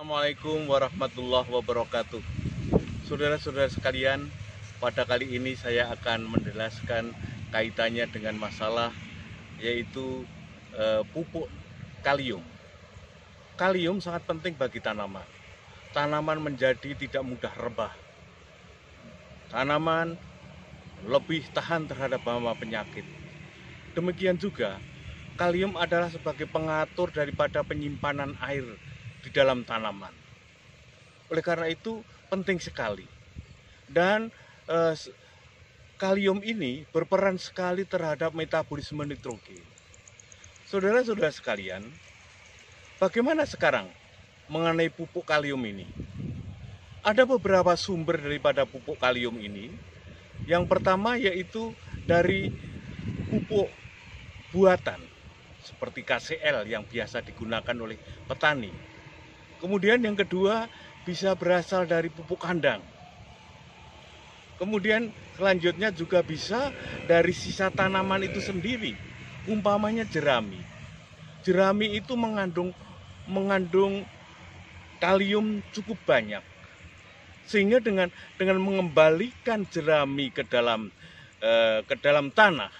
Assalamualaikum warahmatullahi wabarakatuh. Saudara-saudara sekalian, pada kali ini saya akan menjelaskan kaitannya dengan masalah yaitu pupuk kalium. Kalium sangat penting bagi tanaman. Tanaman menjadi tidak mudah rebah. Tanaman lebih tahan terhadap hama penyakit. Demikian juga, kalium adalah sebagai pengatur daripada penyimpanan air di dalam tanaman. Oleh karena itu penting sekali. Dan kalium ini berperan sekali terhadap metabolisme nitrogen. Saudara-saudara sekalian, bagaimana sekarang mengenai pupuk kalium ini? Ada beberapa sumber daripada pupuk kalium ini. Yang pertama yaitu dari pupuk buatan seperti KCl yang biasa digunakan oleh petani. Kemudian yang kedua bisa berasal dari pupuk kandang. Kemudian selanjutnya juga bisa dari sisa tanaman itu sendiri. Umpamanya jerami. Jerami itu mengandung kalium cukup banyak. Sehingga dengan mengembalikan jerami ke dalam tanah,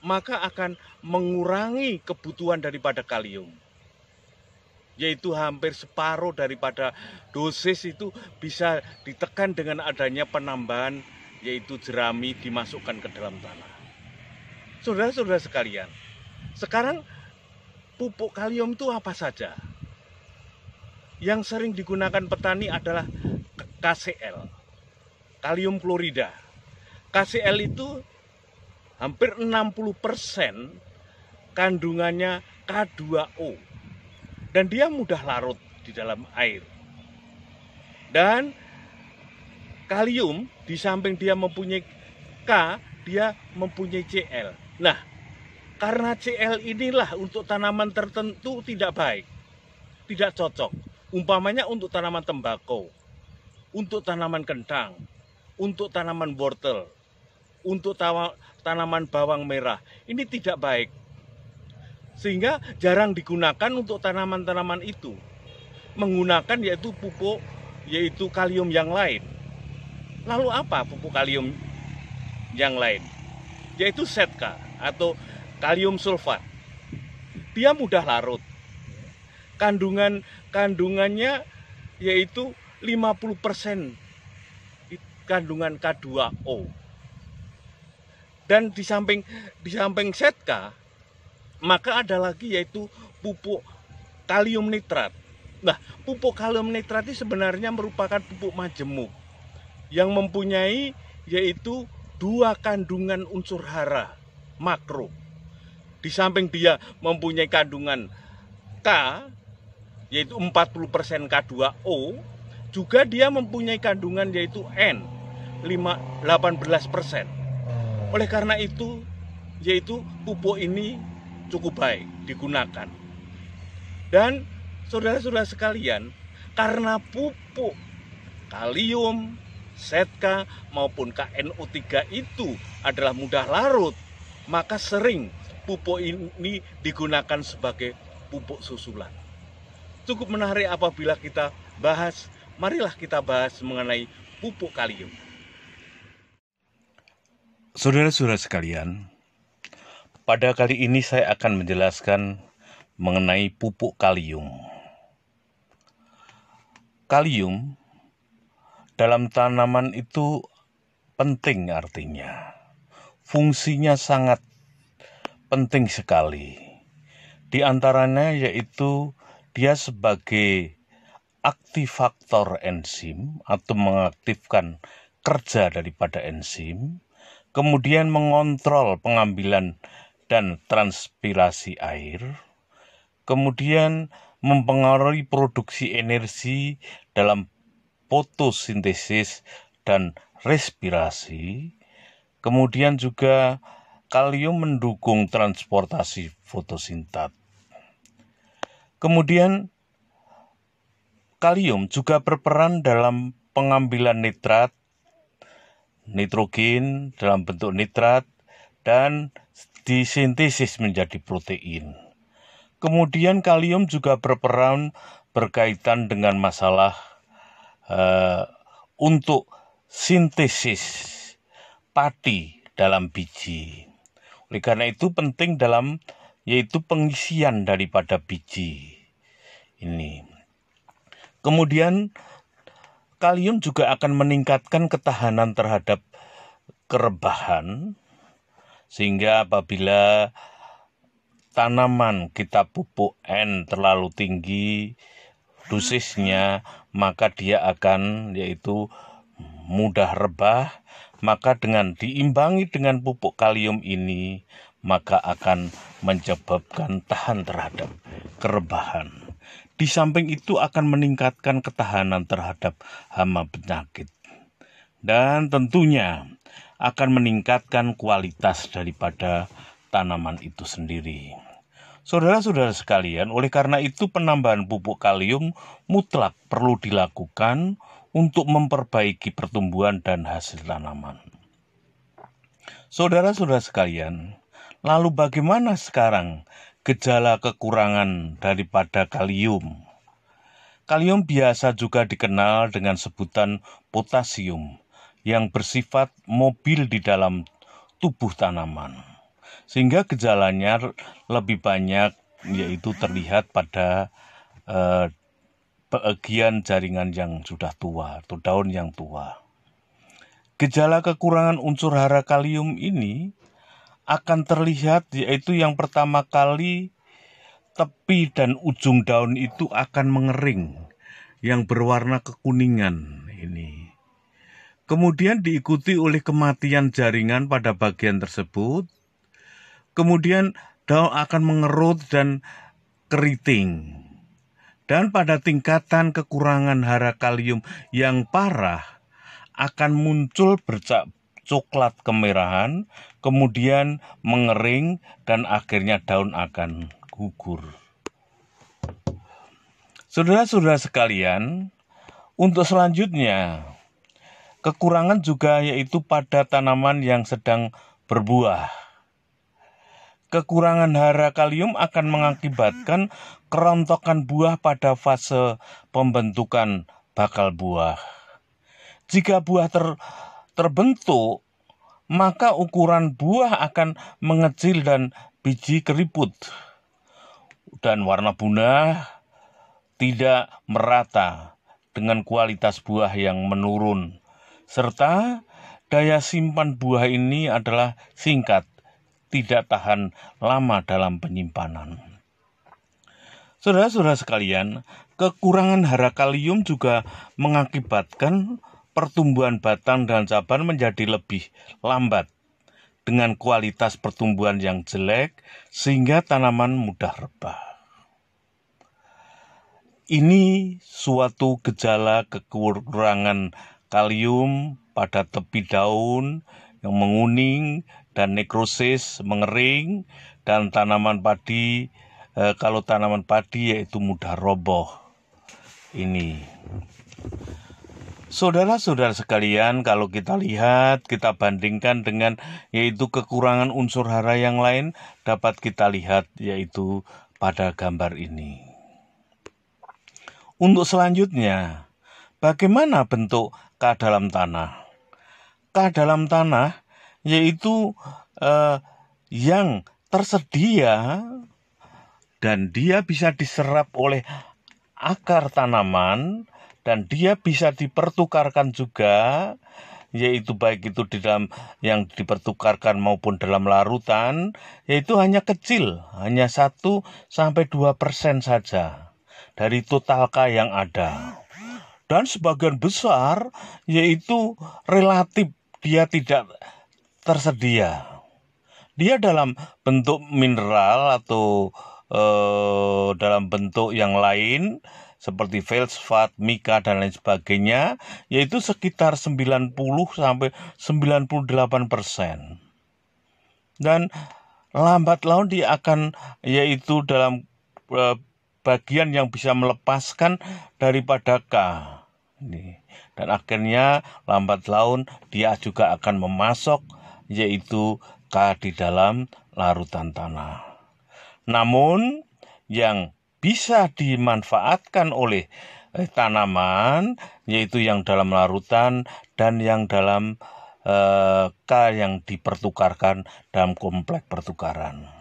maka akan mengurangi kebutuhan daripada kalium. Yaitu hampir separuh daripada dosis itu bisa ditekan dengan adanya penambahan yaitu jerami dimasukkan ke dalam tanah. Saudara-saudara sekalian, sekarang pupuk kalium itu apa saja? Yang sering digunakan petani adalah KCl, kalium klorida. KCl itu hampir 60% kandungannya K2O. Dan dia mudah larut di dalam air. Dan kalium di samping dia mempunyai K, dia mempunyai Cl. Nah, karena Cl inilah untuk tanaman tertentu tidak baik, tidak cocok. Umpamanya untuk tanaman tembakau, untuk tanaman kentang, untuk tanaman wortel, untuk tanaman bawang merah. Ini tidak baik. Sehingga jarang digunakan untuk tanaman-tanaman itu. Menggunakan yaitu pupuk, yaitu kalium yang lain. Lalu apa pupuk kalium yang lain? Yaitu setka atau kalium sulfat. Dia mudah larut. Kandungannya yaitu 50% kandungan K2O. Dan di samping setka, maka ada lagi yaitu pupuk kalium nitrat. Nah, pupuk kalium nitrat ini sebenarnya merupakan pupuk majemuk yang mempunyai yaitu 2 kandungan unsur hara makro. Di samping dia mempunyai kandungan K yaitu 40% K2O, juga dia mempunyai kandungan yaitu N 18%. Oleh karena itu yaitu pupuk ini cukup baik digunakan. Dan saudara-saudara sekalian, karena pupuk kalium, setka maupun KNO3 itu adalah mudah larut, maka sering pupuk ini digunakan sebagai pupuk susulan. Cukup menarik apabila kita bahas, marilah kita bahas mengenai pupuk kalium. Saudara-saudara sekalian, pada kali ini saya akan menjelaskan mengenai pupuk kalium. Kalium dalam tanaman itu penting artinya. Fungsinya sangat penting sekali. Di antaranya yaitu dia sebagai aktivator enzim atau mengaktifkan kerja daripada enzim, kemudian mengontrol pengambilan dan transpirasi air, kemudian mempengaruhi produksi energi dalam fotosintesis dan respirasi, kemudian juga kalium mendukung transportasi fotosintat. Kemudian kalium juga berperan dalam pengambilan nitrat, nitrogen dalam bentuk nitrat, dan disintesis menjadi protein. Kemudian kalium juga berperan berkaitan dengan masalah untuk sintesis pati dalam biji. Oleh karena itu penting yaitu pengisian daripada biji ini. Kemudian kalium juga akan meningkatkan ketahanan terhadap kerebahan, sehingga apabila tanaman kita pupuk N terlalu tinggi dosisnya, maka dia akan yaitu mudah rebah. Maka dengan diimbangi dengan pupuk kalium ini, maka akan menyebabkan tahan terhadap kerebahan. Di samping itu akan meningkatkan ketahanan terhadap hama penyakit. Dan tentunya akan meningkatkan kualitas daripada tanaman itu sendiri. Saudara-saudara sekalian, oleh karena itu penambahan pupuk kalium mutlak perlu dilakukan untuk memperbaiki pertumbuhan dan hasil tanaman. Saudara-saudara sekalian, lalu bagaimana sekarang gejala kekurangan daripada kalium? Kalium biasa juga dikenal dengan sebutan potasium yang bersifat mobil di dalam tubuh tanaman, sehingga gejalanya lebih banyak yaitu terlihat pada bagian jaringan yang sudah tua atau daun yang tua. Gejala kekurangan unsur hara kalium ini akan terlihat yaitu yang pertama kali tepi dan ujung daun itu akan mengering yang berwarna kekuningan ini. Kemudian diikuti oleh kematian jaringan pada bagian tersebut. Kemudian daun akan mengerut dan keriting. Dan pada tingkatan kekurangan hara kalium yang parah akan muncul bercak coklat kemerahan, kemudian mengering dan akhirnya daun akan gugur. Saudara-saudara sekalian, untuk selanjutnya kekurangan juga yaitu pada tanaman yang sedang berbuah. Kekurangan hara kalium akan mengakibatkan kerontokan buah pada fase pembentukan bakal buah. Jika buah terbentuk, maka ukuran buah akan mengecil dan biji keriput. Dan warna bunga tidak merata dengan kualitas buah yang menurun. Serta daya simpan buah ini adalah singkat, tidak tahan lama dalam penyimpanan. Saudara-saudara sekalian, kekurangan hara kalium juga mengakibatkan pertumbuhan batang dan cabang menjadi lebih lambat dengan kualitas pertumbuhan yang jelek sehingga tanaman mudah rebah. Ini suatu gejala kekurangan kalium pada tepi daun yang menguning dan nekrosis, mengering, dan tanaman padi, kalau tanaman padi yaitu mudah roboh. Ini. Saudara-saudara sekalian, kalau kita lihat, kita bandingkan dengan yaitu kekurangan unsur hara yang lain, dapat kita lihat yaitu pada gambar ini. Untuk selanjutnya, bagaimana bentuk K dalam tanah? K dalam tanah yaitu yang tersedia dan dia bisa diserap oleh akar tanaman dan dia bisa dipertukarkan juga, yaitu baik itu di dalam yang dipertukarkan maupun dalam larutan, yaitu hanya kecil, hanya 1-2% saja dari total K yang ada. Dan sebagian besar yaitu relatif dia tidak tersedia. Dia dalam bentuk mineral atau dalam bentuk yang lain seperti felsfat, mika dan lain sebagainya, yaitu sekitar 90-98%. Dan lambat laun dia akan yaitu dalam bagian yang bisa melepaskan daripada K. Dan akhirnya lambat laun dia juga akan memasok yaitu K di dalam larutan tanah. Namun yang bisa dimanfaatkan oleh tanaman, yaitu yang dalam larutan dan yang dalam K yang dipertukarkan dalam kompleks pertukaran.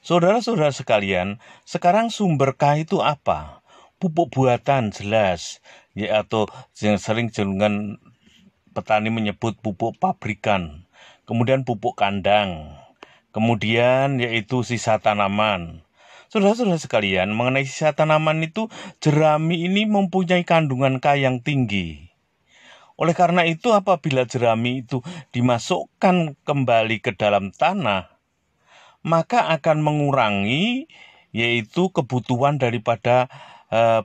Saudara-saudara sekalian, sekarang sumber K itu apa? Pupuk buatan jelas, ya, atau yang sering dengan petani menyebut pupuk pabrikan, kemudian pupuk kandang, kemudian yaitu sisa tanaman. Saudara-saudara sekalian, mengenai sisa tanaman itu, jerami ini mempunyai kandungan K yang tinggi. Oleh karena itu, apabila jerami itu dimasukkan kembali ke dalam tanah, maka akan mengurangi yaitu kebutuhan daripada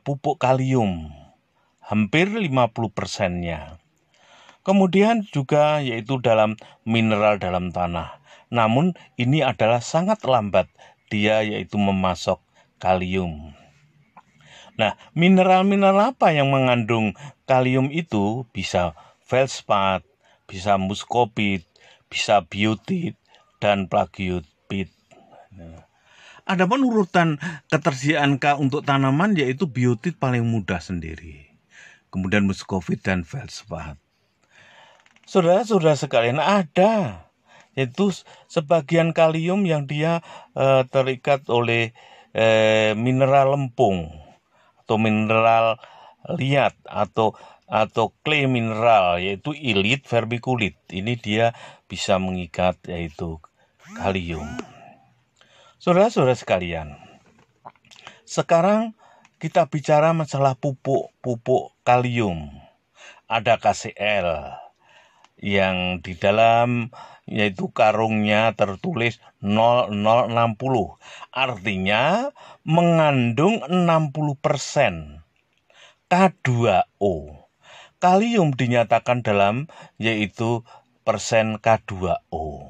pupuk kalium, hampir 50%-nya. Kemudian juga yaitu dalam mineral dalam tanah. Namun ini adalah sangat lambat dia yaitu memasok kalium. Nah, mineral-mineral apa yang mengandung kalium itu? Bisa feldspat, bisa muskopit, bisa biotit, dan plagiopit. Nah, adapun urutan ketersediaan K untuk tanaman yaitu biotit paling mudah sendiri. Kemudian muskopit dan feldspat. Saudara-saudara sekalian, ada yaitu sebagian kalium yang dia terikat oleh mineral lempung atau mineral liat atau clay mineral, yaitu ilit vermiculit. Ini dia bisa mengikat yaitu kalium. Saudara-saudara sekalian, sekarang kita bicara masalah pupuk kalium. Ada KCl yang di dalam yaitu karungnya tertulis 0060, artinya mengandung 60% K2O. Kalium dinyatakan dalam yaitu persen K2O.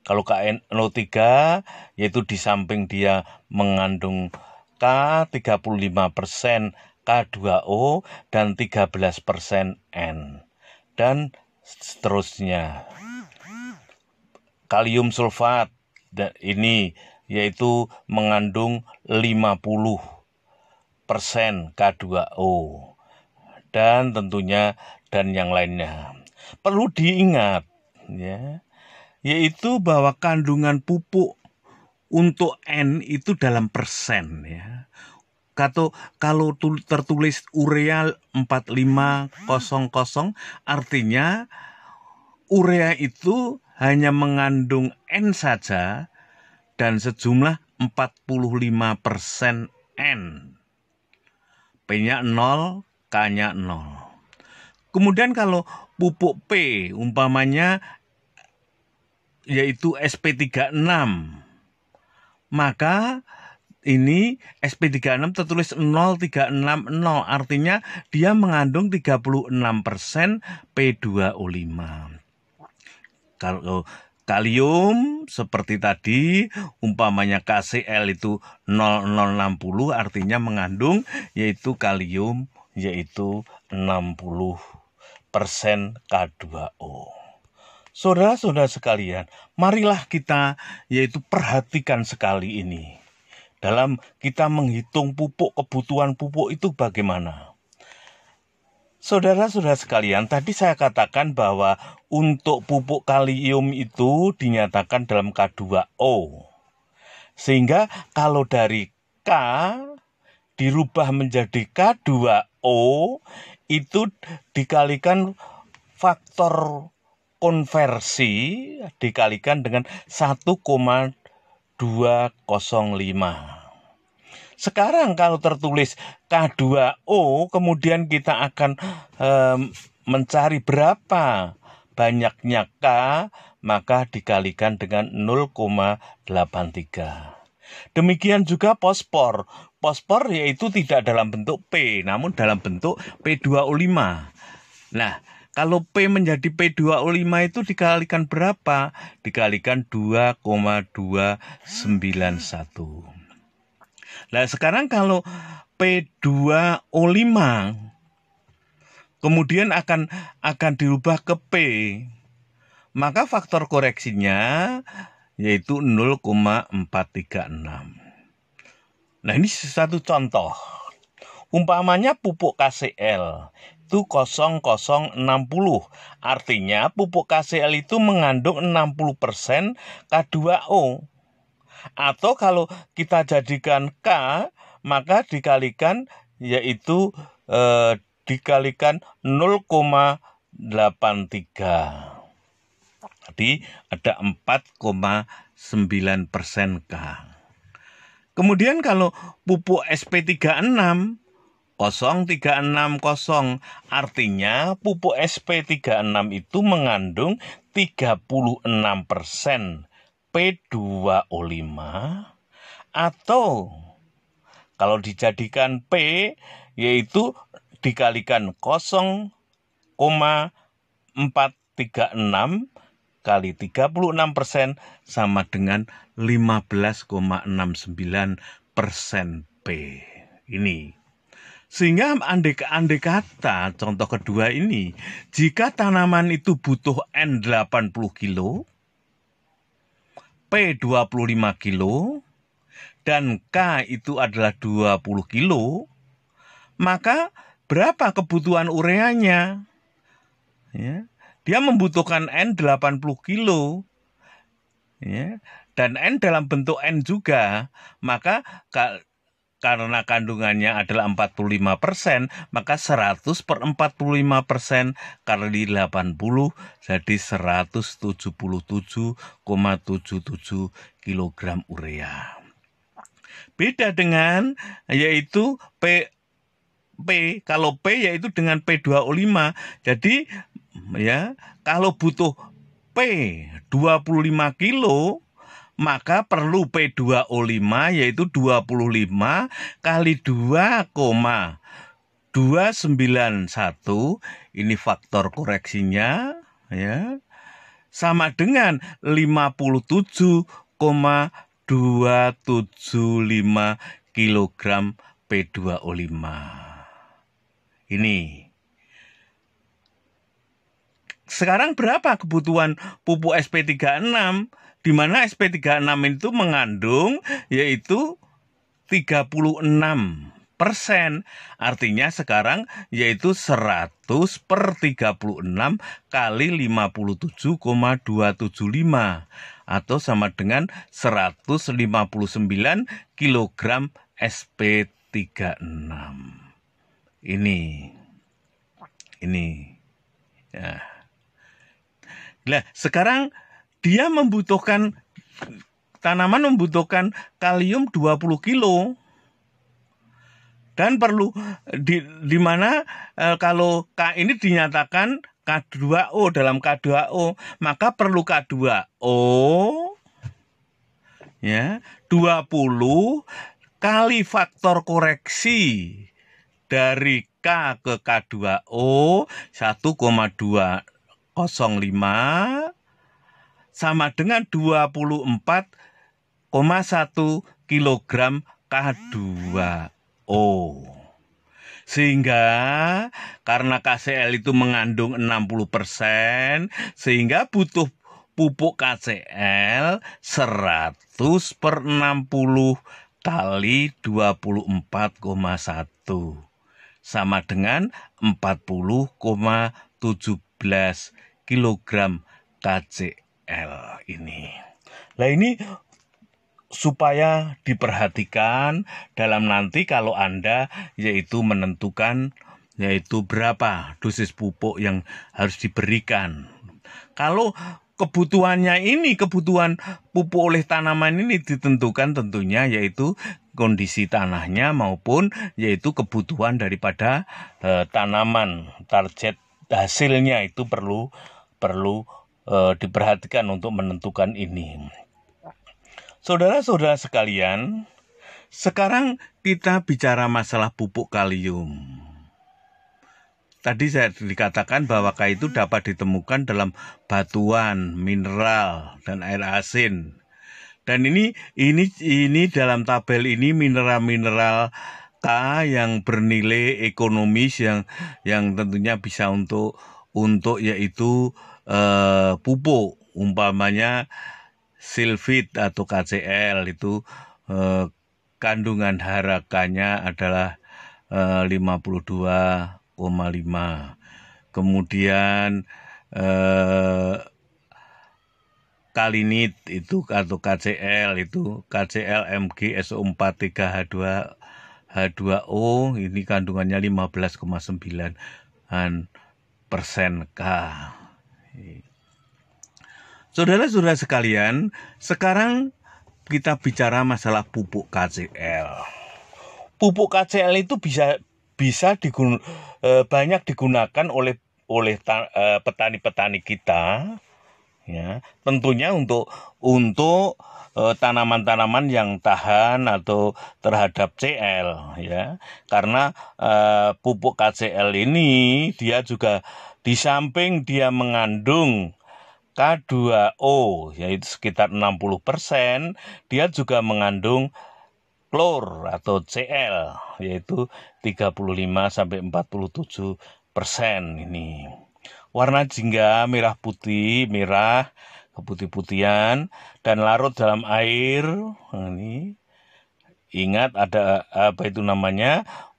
Kalau KNO3 yaitu di samping dia mengandung K 35% K2O dan 13% N. Dan seterusnya. Kalium sulfat ini yaitu mengandung 50% K2O dan tentunya dan yang lainnya. Perlu diingat ya, yaitu bahwa kandungan pupuk untuk N itu dalam persen ya. Kalau tertulis urea 4500, artinya urea itu hanya mengandung N saja dan sejumlah 45% N. P-nya 0, K-nya 0. Kemudian kalau pupuk P umpamanya yaitu SP36, maka ini SP36 tertulis 0360, artinya dia mengandung 36% P2O5. Kalau kalium seperti tadi, umpamanya KCl itu 0060, artinya mengandung yaitu kalium yaitu 60% K2O. Saudara-saudara sekalian, marilah kita yaitu perhatikan sekali ini. Dalam kita menghitung pupuk, kebutuhan pupuk itu bagaimana? Saudara-saudara sekalian, tadi saya katakan bahwa untuk pupuk kalium itu dinyatakan dalam K2O. Sehingga kalau dari K dirubah menjadi K2O, itu dikalikan faktor konversi dikalikan dengan 1,205. Sekarang kalau tertulis K2O, kemudian kita akan mencari berapa banyaknya K, maka dikalikan dengan 0,83. Demikian juga fosfor. Fosfor yaitu tidak dalam bentuk P, namun dalam bentuk P2O5. Nah, kalau P menjadi P2O5 itu dikalikan berapa? Dikalikan 2,291. Nah, sekarang kalau P2O5 kemudian akan dirubah ke P, maka faktor koreksinya yaitu 0,436. Nah, ini satu contoh. Umpamanya pupuk KCl itu 0060. Artinya pupuk KCl itu mengandung 60% K2O. Atau kalau kita jadikan K, maka dikalikan yaitu dikalikan 0,83. Jadi ada 4,9% K. Kemudian kalau pupuk SP36 0360, artinya pupuk SP36 itu mengandung 36% P2O5, atau kalau dijadikan P yaitu dikalikan 0,436 kali 36% sama dengan 15,69% P. Ini. Sehingga andai kata contoh kedua ini, jika tanaman itu butuh N 80 kilo, P 25 kilo, dan K itu adalah 20 kilo, maka berapa kebutuhan ureanya? Ya, dia membutuhkan N 80 kilo. Ya, dan N dalam bentuk N juga, maka karena kandungannya adalah 45%, maka 100 per 45% kali 80 jadi 177,77 kg urea. Beda dengan yaitu P, kalau P yaitu dengan P2O5. Jadi ya, kalau butuh P 25 kilo, maka perlu P2O5 yaitu 25 kali 2,291. Ini faktor koreksinya ya. Sama dengan 57,275 kg P2O5. Ini. Sekarang berapa kebutuhan pupuk SP36? Di mana SP36 itu mengandung yaitu 36%. Artinya sekarang yaitu 100 per 36 kali 57,275 atau sama dengan 159 kg SP36. Ini. Ya. Nah, sekarang dia tanaman membutuhkan kalium 20 kilo. Dan perlu di mana kalau K ini dinyatakan K2O dalam K2O, maka perlu K2O ya 20 kali faktor koreksi dari K ke K2O 1,205 sama dengan 24,1 kg K2O. Sehingga karena KCl itu mengandung 60%, sehingga butuh pupuk KCl 100 per 60 kali 24,1 sama dengan 40,17 kg KCl ini. Nah, ini supaya diperhatikan dalam nanti kalau Anda yaitu menentukan yaitu berapa dosis pupuk yang harus diberikan. Kalau kebutuhan pupuk oleh tanaman ini ditentukan tentunya yaitu kondisi tanahnya maupun yaitu kebutuhan daripada tanaman. Target hasilnya itu perlu diperhatikan untuk menentukan ini. Saudara-saudara sekalian, sekarang kita bicara masalah pupuk kalium. Tadi saya dikatakan bahwa K itu dapat ditemukan dalam batuan, mineral, dan air asin. Dan ini dalam tabel ini mineral-mineral K yang bernilai ekonomis yang tentunya bisa untuk yaitu pupuk, umpamanya silfit atau KCl itu K kandungan hara K-nya adalah 52,5. Kemudian kalinit itu atau KCl itu KCl MgSO4 3H2O ini kandungannya 15,9% K. Saudara-saudara sekalian, sekarang kita bicara masalah pupuk KCl. Pupuk KCL itu bisa banyak digunakan oleh petani-petani kita, ya. Tentunya untuk tanaman-tanaman yang tahan atau terhadap CL, ya. Karena pupuk KCL ini dia juga di samping dia mengandung K2O yaitu sekitar 60%, dia juga mengandung klor atau Cl yaitu 35-47% ini. Warna jingga merah keputih-putihan dan larut dalam air. Ini ingat ada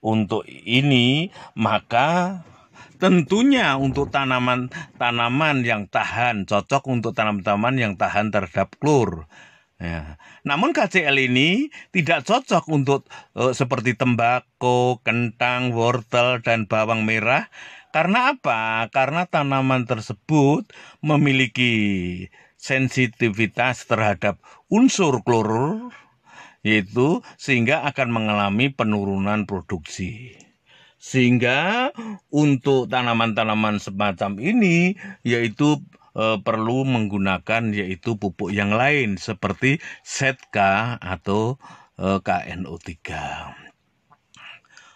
untuk ini, maka tentunya untuk tanaman yang tahan, cocok untuk tanaman-tanaman yang tahan terhadap klor. Ya. Namun KCL ini tidak cocok untuk seperti tembakau, kentang, wortel, dan bawang merah. Karena apa? Karena tanaman tersebut memiliki sensitivitas terhadap unsur klor, yaitu sehingga akan mengalami penurunan produksi. Sehingga untuk tanaman-tanaman semacam ini yaitu perlu menggunakan yaitu pupuk yang lain seperti ZK atau KNO3.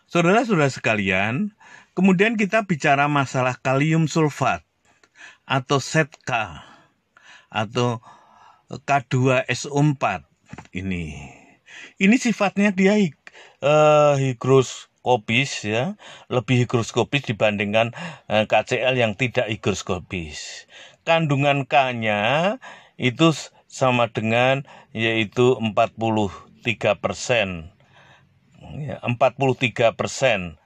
Saudara-saudara sekalian, kemudian kita bicara masalah kalium sulfat atau ZK atau K2SO4 ini. Ini sifatnya dia higroskopis, ya, lebih higroskopis dibandingkan KCl yang tidak higroskopis. Kandungan K-nya itu sama dengan yaitu 43%. Ya, 43%.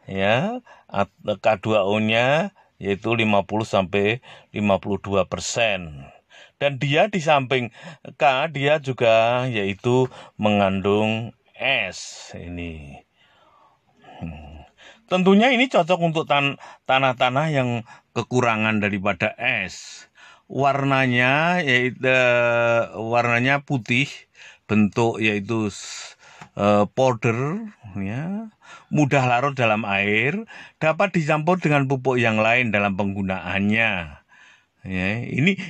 Ya, K2O-nya yaitu 50-52%. Dan dia di samping K, dia juga yaitu mengandung S ini. Tentunya ini cocok untuk tanah-tanah yang kekurangan daripada es. Warnanya putih, bentuk yaitu powder, ya, mudah larut dalam air, dapat dicampur dengan pupuk yang lain dalam penggunaannya. Ya, ini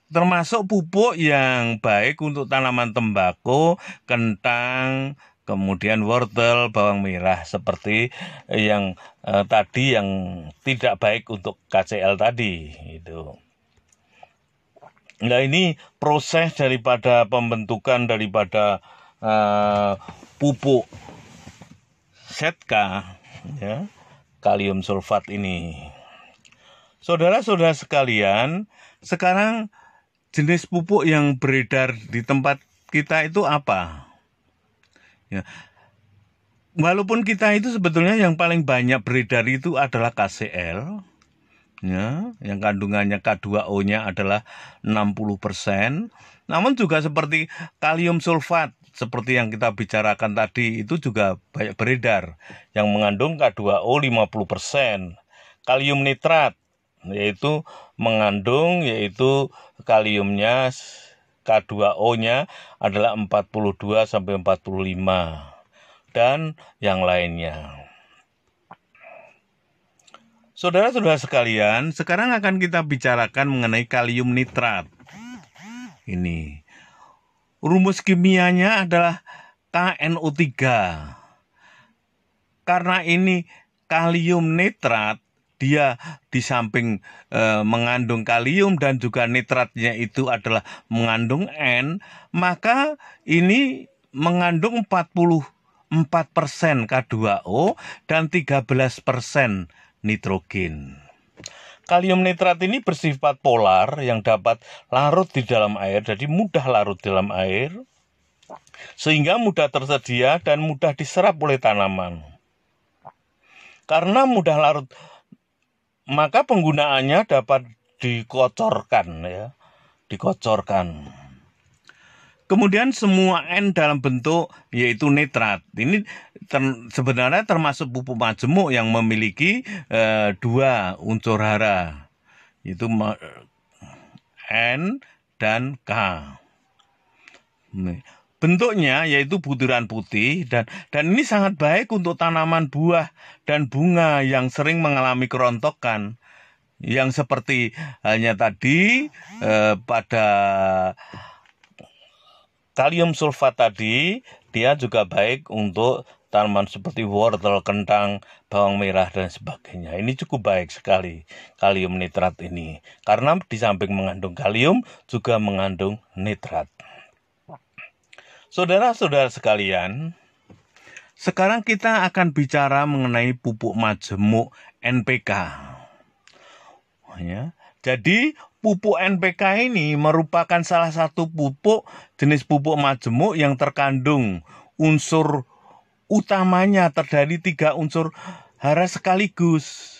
termasuk pupuk yang baik untuk tanaman tembakau, kentang, kemudian wortel, bawang merah seperti yang tadi yang tidak baik untuk KCl tadi itu. Nah, ini proses daripada pembentukan daripada pupuk ZK, ya, kalium sulfat ini. Saudara-saudara sekalian, sekarang jenis pupuk yang beredar di tempat kita itu apa? Ya. Walaupun kita itu sebetulnya yang paling banyak beredar itu adalah KCl, ya, yang kandungannya K2O-nya adalah 60%. Namun juga seperti kalium sulfat, seperti yang kita bicarakan tadi, itu juga banyak beredar, yang mengandung K2O 50%. Kalium nitrat, yaitu mengandung yaitu kaliumnya K2O-nya adalah 42-45 dan yang lainnya. Saudara-saudara sekalian, sekarang akan kita bicarakan mengenai kalium nitrat. Ini rumus kimianya adalah KNO3. Karena ini kalium nitrat, dia di samping mengandung kalium dan juga nitratnya itu adalah mengandung N, maka ini mengandung 44% K2O dan 13% nitrogen. Kalium nitrat ini bersifat polar yang dapat larut di dalam air, jadi mudah larut dalam air. sehingga mudah tersedia dan mudah diserap oleh tanaman. Karena mudah larut, maka penggunaannya dapat dikocorkan, ya, dikocorkan. Kemudian semua N dalam bentuk yaitu nitrat. Ini sebenarnya termasuk pupuk majemuk yang memiliki 2 unsur hara, yaitu N dan K. Bentuknya yaitu butiran putih dan ini sangat baik untuk tanaman buah dan bunga yang sering mengalami kerontokan. Yang seperti halnya tadi pada kalium sulfat tadi, dia juga baik untuk tanaman seperti wortel, kentang, bawang merah, dan sebagainya. Ini cukup baik sekali kalium nitrat ini. Karena di samping mengandung kalium, juga mengandung nitrat. Saudara-saudara sekalian, sekarang kita akan bicara mengenai pupuk majemuk NPK. Ya, jadi pupuk NPK ini merupakan salah satu pupuk jenis pupuk majemuk yang terkandung unsur utamanya terdiri 3 unsur hara sekaligus,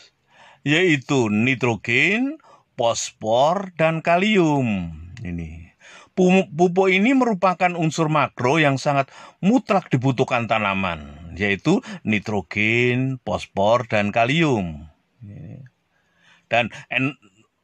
yaitu nitrogen, fosfor, dan kalium. Ini pupuk ini merupakan unsur makro yang sangat mutlak dibutuhkan tanaman, yaitu nitrogen, fosfor, dan kalium. Dan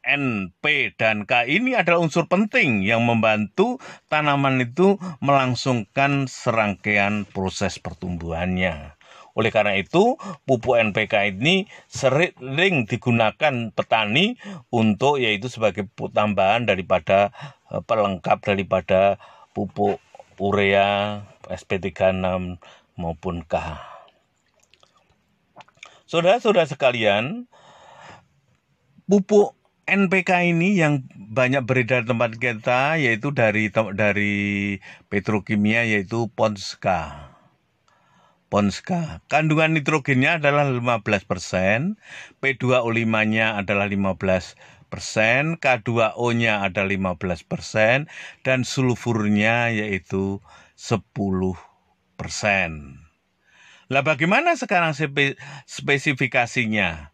N, P, dan K ini adalah unsur penting yang membantu tanaman itu melangsungkan serangkaian proses pertumbuhannya. Oleh karena itu, pupuk NPK ini sering digunakan petani untuk yaitu sebagai pupuk tambahan daripada pelengkap daripada pupuk urea, SP36 maupun K. Saudara-saudara sekalian, pupuk NPK ini yang banyak beredar di tempat kita yaitu dari petrokimia yaitu Ponska. Kandungan nitrogennya adalah 15%, P2O5-nya adalah 15%, K2O-nya ada 15%, dan sulfurnya yaitu 10%. Lah bagaimana sekarang spesifikasinya?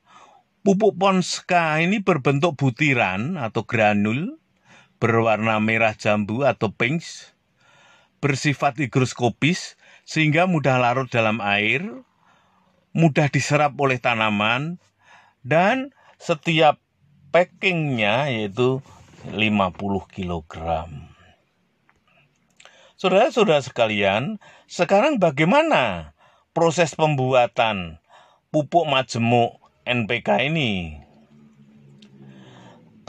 Pupuk Ponska ini berbentuk butiran atau granul, berwarna merah jambu atau pinks, bersifat higroskopis, sehingga mudah larut dalam air, mudah diserap oleh tanaman, dan setiap packingnya yaitu 50 kg. Saudara-saudara sekalian, sekarang bagaimana proses pembuatan pupuk majemuk NPK ini?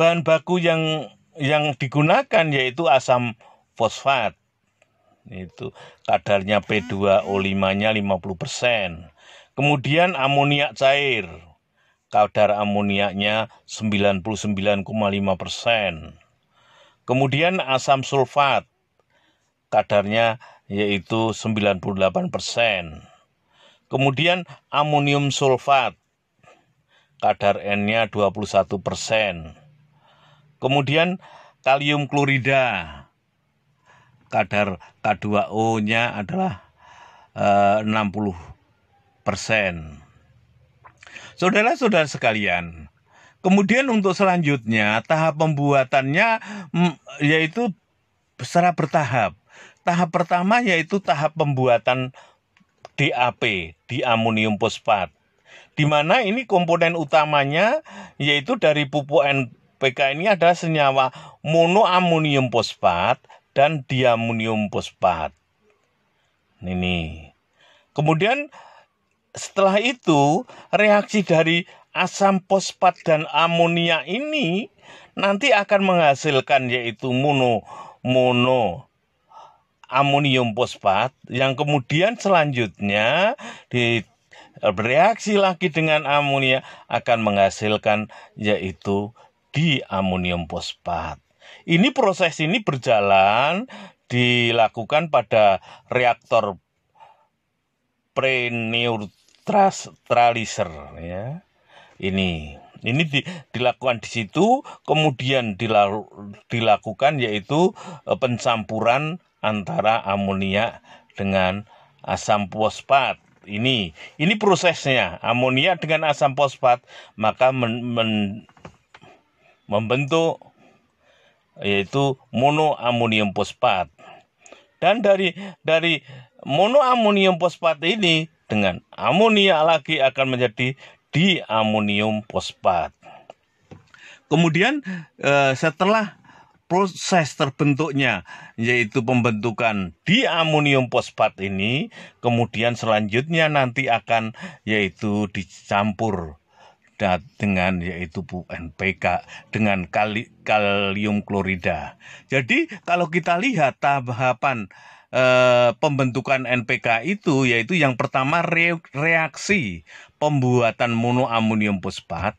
Bahan baku yang digunakan yaitu asam fosfat. Itu kadarnya P2O5-nya 50%. Kemudian amoniak cair. Kadar amoniaknya 99,5%. Kemudian asam sulfat. Kadarnya yaitu 98%. Kemudian amonium sulfat. Kadar N-nya 21%. Kemudian kalium klorida. Kadar K2O-nya adalah 60%. Saudara-saudara sekalian, kemudian untuk selanjutnya tahap pembuatannya yaitu secara bertahap. Tahap pertama yaitu tahap pembuatan DAP, diamonium fosfat, di mana ini komponen utamanya yaitu dari pupuk NPK ini adalah senyawa monoamonium fosfat dan diamonium fosfat. Ini. Kemudian setelah itu reaksi dari asam fosfat dan amonia ini nanti akan menghasilkan yaitu monoamonium fosfat yang kemudian selanjutnya bereaksi lagi dengan amonia akan menghasilkan yaitu diamonium fosfat. Ini proses ini berjalan dilakukan pada reaktor pre-neutralizer ya. Ini dilakukan di situ, kemudian dilakukan yaitu pencampuran antara amonia dengan asam fosfat. Ini prosesnya, amonia dengan asam fosfat maka membentuk yaitu monoamonium fosfat. Dan dari monoamonium fosfat ini dengan amonia lagi akan menjadi diamonium fosfat. Kemudian setelah proses terbentuknya yaitu pembentukan diamonium fosfat ini, kemudian selanjutnya nanti akan yaitu dicampur dengan yaitu NPK dengan kalium klorida. Jadi kalau kita lihat tahapan pembentukan NPK itu yaitu yang pertama reaksi pembuatan monoamonium fosfat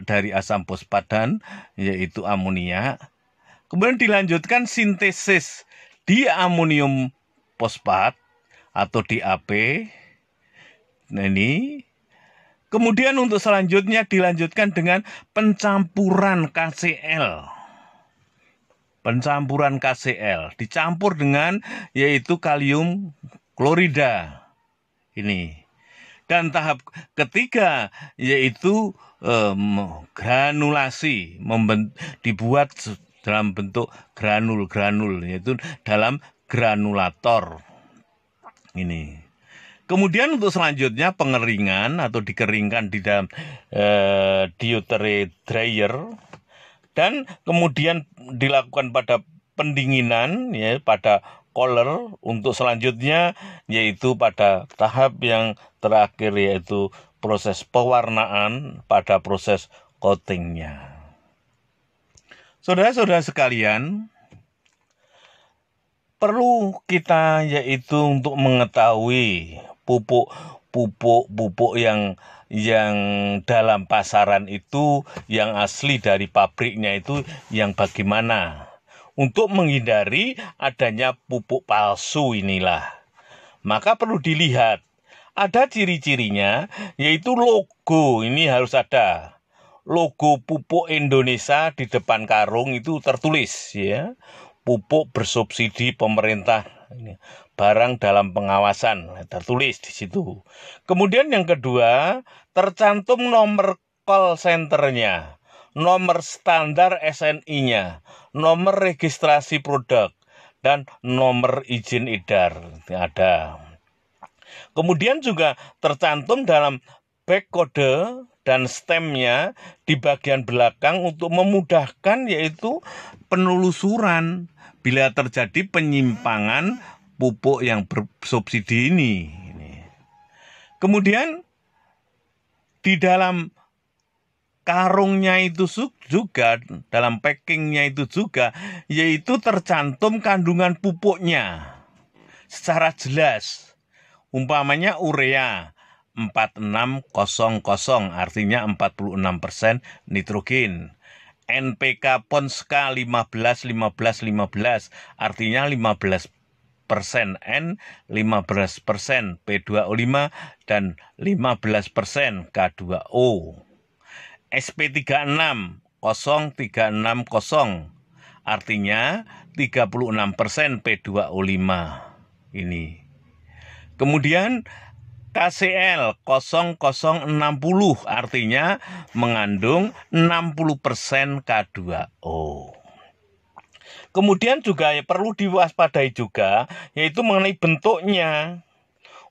dari asam fosfat dan yaitu amonia. Kemudian dilanjutkan sintesis diamonium fosfat atau DAP. Nah ini. Kemudian untuk selanjutnya dilanjutkan dengan pencampuran KCl. Pencampuran KCl dicampur dengan yaitu kalium klorida. Ini. Dan tahap ketiga yaitu granulasi, dibuat dalam bentuk granul yaitu dalam granulator. Ini. Kemudian untuk selanjutnya pengeringan atau dikeringkan di dalam deuteri dryer dan kemudian dilakukan pada pendinginan ya pada cooler untuk selanjutnya yaitu pada tahap yang terakhir yaitu proses pewarnaan pada proses coatingnya. Saudara-saudara sekalian, perlu kita yaitu untuk mengetahui pupuk yang dalam pasaran itu yang asli dari pabriknya itu yang bagaimana untuk menghindari adanya pupuk palsu inilah. Maka perlu dilihat ada ciri-cirinya yaitu logo ini harus ada. Logo pupuk Indonesia di depan karung itu tertulis ya. Pupuk bersubsidi pemerintah. Ini barang dalam pengawasan tertulis di situ. Kemudian yang kedua, tercantum nomor call centernya, nomor standar SNI-nya, nomor registrasi produk dan nomor izin edar ada. Kemudian juga tercantum dalam backcode dan stemnya di bagian belakang untuk memudahkan yaitu penelusuran bila terjadi penyimpangan pupuk yang bersubsidi ini. Kemudian di dalam karungnya itu juga, dalam packingnya itu juga, yaitu tercantum kandungan pupuknya secara jelas. Umpamanya urea 4600 artinya 46% nitrogen. NPK Ponska 15 artinya 15% N, 15% P2O5 dan 15% K2O. SP36 0360 artinya 36% P2O5 ini. Kemudian KCl 0060 artinya mengandung 60% K2O. Kemudian juga perlu diwaspadai juga yaitu mengenai bentuknya.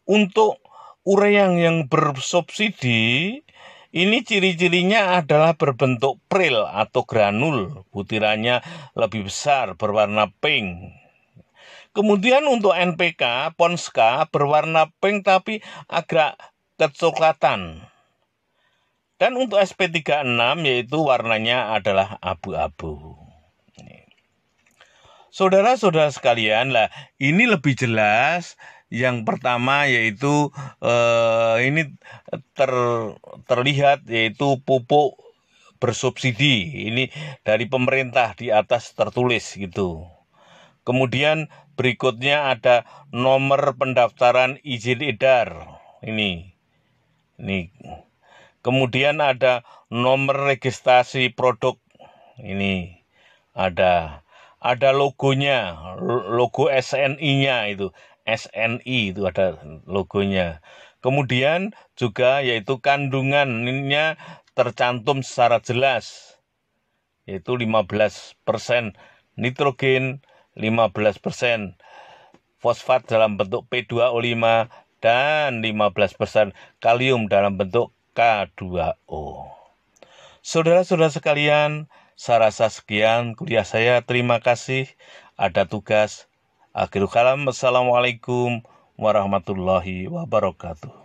Untuk urea yang bersubsidi ini ciri-cirinya adalah berbentuk pril atau granul, butirannya lebih besar berwarna pink. Kemudian untuk NPK, Ponska berwarna pink tapi agak kecoklatan. Dan untuk SP36 yaitu warnanya adalah abu-abu. Saudara-saudara sekalian, lah ini lebih jelas. Yang pertama yaitu ini terlihat yaitu pupuk bersubsidi. Ini dari pemerintah di atas tertulis gitu. Kemudian berikutnya ada nomor pendaftaran izin edar. Ini. Kemudian ada nomor registrasi produk. Ini ada. ada logonya, logo SNI-nya itu. SNI itu ada logonya. Kemudian juga yaitu kandungannya tercantum secara jelas, yaitu 15% nitrogen, 15% fosfat dalam bentuk P2O5, dan 15% kalium dalam bentuk K2O. Saudara-saudara sekalian, saya rasa sekian kuliah saya. Terima kasih. Ada tugas. Akhirul kalam. Assalamualaikum warahmatullahi wabarakatuh.